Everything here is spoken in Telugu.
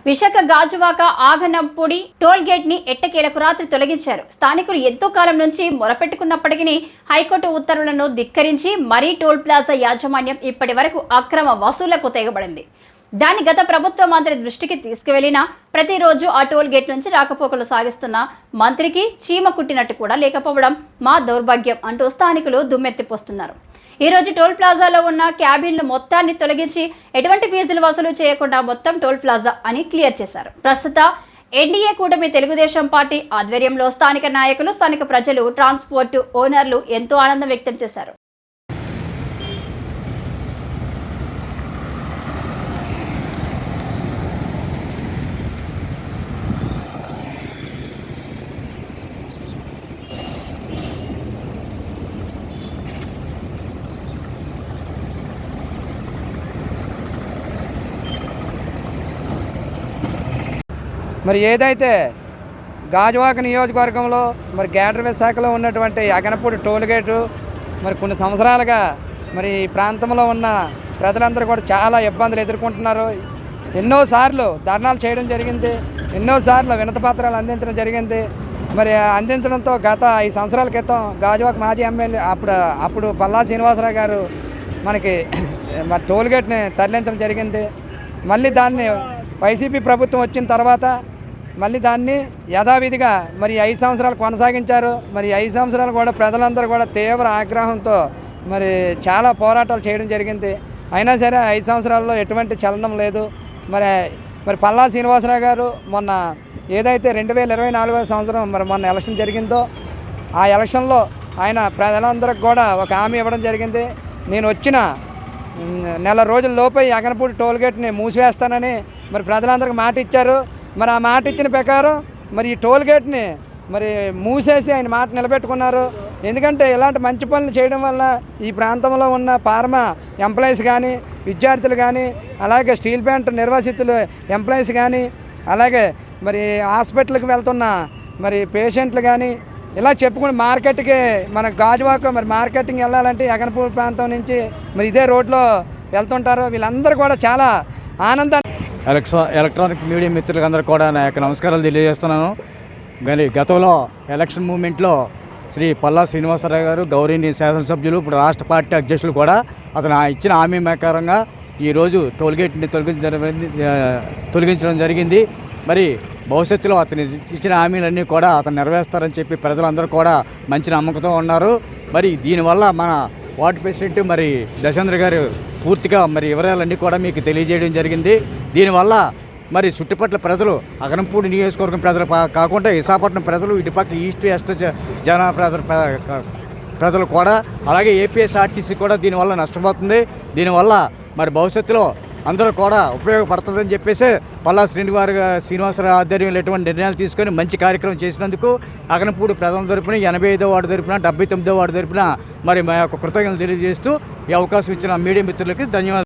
విశాఖ గాజువాక ఆగనంపూడి టోల్ గేట్ ని ఎట్టకేలకు రాత్రి తొలగించారు. స్థానికులు ఎంతో కాలం నుంచి మొరపెట్టుకున్నప్పటికీ హైకోర్టు ఉత్తర్వులను ధిక్కరించి మరీ టోల్ ప్లాజా యాజమాన్యం ఇప్పటి వరకు అక్రమ వసూళ్లకు తెగబడింది. దాన్ని గత ప్రభుత్వ మంత్రి దృష్టికి తీసుకువెళ్లినా ప్రతిరోజు ఆ టోల్ గేట్ నుంచి రాకపోకలు సాగిస్తున్న మంత్రికి చీమ కుట్టినట్టు కూడా లేకపోవడం మా దౌర్భాగ్యం అంటూ స్థానికులు దుమ్మెత్తిపోస్తున్నారు. ఈ రోజు టోల్ ప్లాజాలో ఉన్న క్యాబిన్లు మొత్తాన్ని తొలగించి ఎటువంటి ఫీజులు వసూలు చేయకుండా మొత్తం టోల్ ప్లాజా అని క్లియర్ చేశారు. ప్రస్తుత ఎన్డీఏ కూటమి తెలుగుదేశం పార్టీ ఆధ్వర్యంలో స్థానిక నాయకులు, స్థానిక ప్రజలు, ట్రాన్స్పోర్ట్ ఓనర్లు ఎంతో ఆనందం వ్యక్తం చేశారు. మరి ఏదైతే గాజువాక నియోజకవర్గంలో మరి గ్రేటర్ శాఖలో ఉన్నటువంటి అగనపూడి టోల్గేటు మరి కొన్ని సంవత్సరాలుగా మరి ఈ ప్రాంతంలో ఉన్న ప్రజలందరూ కూడా చాలా ఇబ్బందులు ఎదుర్కొంటున్నారు. ఎన్నోసార్లు ధర్నాలు చేయడం జరిగింది, ఎన్నోసార్లు వినతిపత్రాలు అందించడం జరిగింది. మరి అందించడంతో గత 5 సంవత్సరాల క్రితం గాజువాక మాజీ ఎమ్మెల్యే అప్పుడు పల్లా శ్రీనివాసరావు గారు మనకి మరి టోల్గేట్ని తరలించడం జరిగింది. మళ్ళీ దాన్ని వైసీపీ ప్రభుత్వం వచ్చిన తర్వాత మళ్ళీ దాన్ని యథావిధిగా మరి 5 సంవత్సరాలు కొనసాగించారు. మరి 5 సంవత్సరాలు కూడా ప్రజలందరూ కూడా తీవ్ర ఆగ్రహంతో మరి చాలా పోరాటాలు చేయడం జరిగింది. అయినా సరే 5 సంవత్సరాల్లో ఎటువంటి చలనం లేదు. మరి పల్లా శ్రీనివాసరావు గారు మొన్న ఏదైతే 2024 సంవత్సరం మరి మొన్న ఎలక్షన్ జరిగిందో ఆ ఎలక్షన్లో ఆయన ప్రజలందరికీ కూడా ఒక హామీ ఇవ్వడం జరిగింది. నేను వచ్చిన నెల రోజుల లోపే అగనపూడి టోల్గేట్ని మూసివేస్తానని మరి ప్రజలందరికీ మాట ఇచ్చారు. మరి ఆ మాట ఇచ్చిన ప్రకారం మరి ఈ టోల్గేట్ని మరి మూసేసి ఆయన మాట నిలబెట్టుకున్నారు. ఎందుకంటే ఇలాంటి మంచి పనులు చేయడం వల్ల ఈ ప్రాంతంలో ఉన్న ఫార్మా ఎంప్లాయీస్ కానీ, విద్యార్థులు కానీ, అలాగే స్టీల్ ప్లాంట్ నిర్వాసితులు ఎంప్లాయీస్ కానీ, అలాగే మరి హాస్పిటల్కి వెళ్తున్న మరి పేషెంట్లు కానీ ఇలా చెప్పుకుని మార్కెట్కి మన గాజువాక మరి మార్కెటింగ్ వెళ్ళాలంటే అగనపూడి ప్రాంతం నుంచి మరి ఇదే రోడ్లో వెళ్తుంటారు. వీళ్ళందరూ కూడా చాలా ఆనందాన్ని ఎలక్ట్రానిక్ మీడియా మిత్రులకు అందరూ కూడా నా యొక్క నమస్కారాలు తెలియజేస్తున్నాను. కానీ గతంలో ఎలక్షన్ మూమెంట్లో శ్రీ పల్లా శ్రీనివాసరావు గారు గౌరవనీయ శాసనసభ్యులు, ఇప్పుడు రాష్ట్ర పార్టీ అధ్యక్షులు కూడా అతను ఇచ్చిన హామీ ప్రకారంగా ఈరోజు టోల్గేట్ని తొలగించడం జరిగింది. మరి భవిష్యత్తులో అతను ఇచ్చిన హామీలన్నీ కూడా అతను నెరవేరుస్తారని చెప్పి ప్రజలందరూ కూడా మంచి నమ్మకంతో ఉన్నారు. మరి దీనివల్ల మన వార్డు ప్రెసిడెంట్ మరి దశేంద్ర గారు పూర్తిగా మరి వివరాలన్నీ కూడా మీకు తెలియజేయడం జరిగింది. దీనివల్ల మరి చుట్టుపక్కల ప్రజలు, అగనంపూడి నియోజకవర్గం ప్రజలు కాకుండా విశాఖపట్నం ప్రజలు, ఇటుపక్క ఈస్ట్ వెస్ట్ జన ప్రజలు కూడా, అలాగే ఏపీఎస్ఆర్టీసీ కూడా దీనివల్ల నష్టపోతుంది. దీనివల్ల మరి భవిష్యత్తులో అందరూ కూడా ఉపయోగపడుతుందని చెప్పేసి పల్లా శ్రీనివాసరావు ఆధ్వర్యంలో ఎటువంటి నిర్ణయాలు తీసుకొని మంచి కార్యక్రమం చేసినందుకు అగనపూడి ప్రజల తరపున 85వ వార్డు తరపున 79వ వార్డు తరపున మరి మా యొక్క కృతజ్ఞతలు తెలియజేస్తూ ఈ అవకాశం ఇచ్చిన మీడియా మిత్రులకి ధన్యవాదాలు.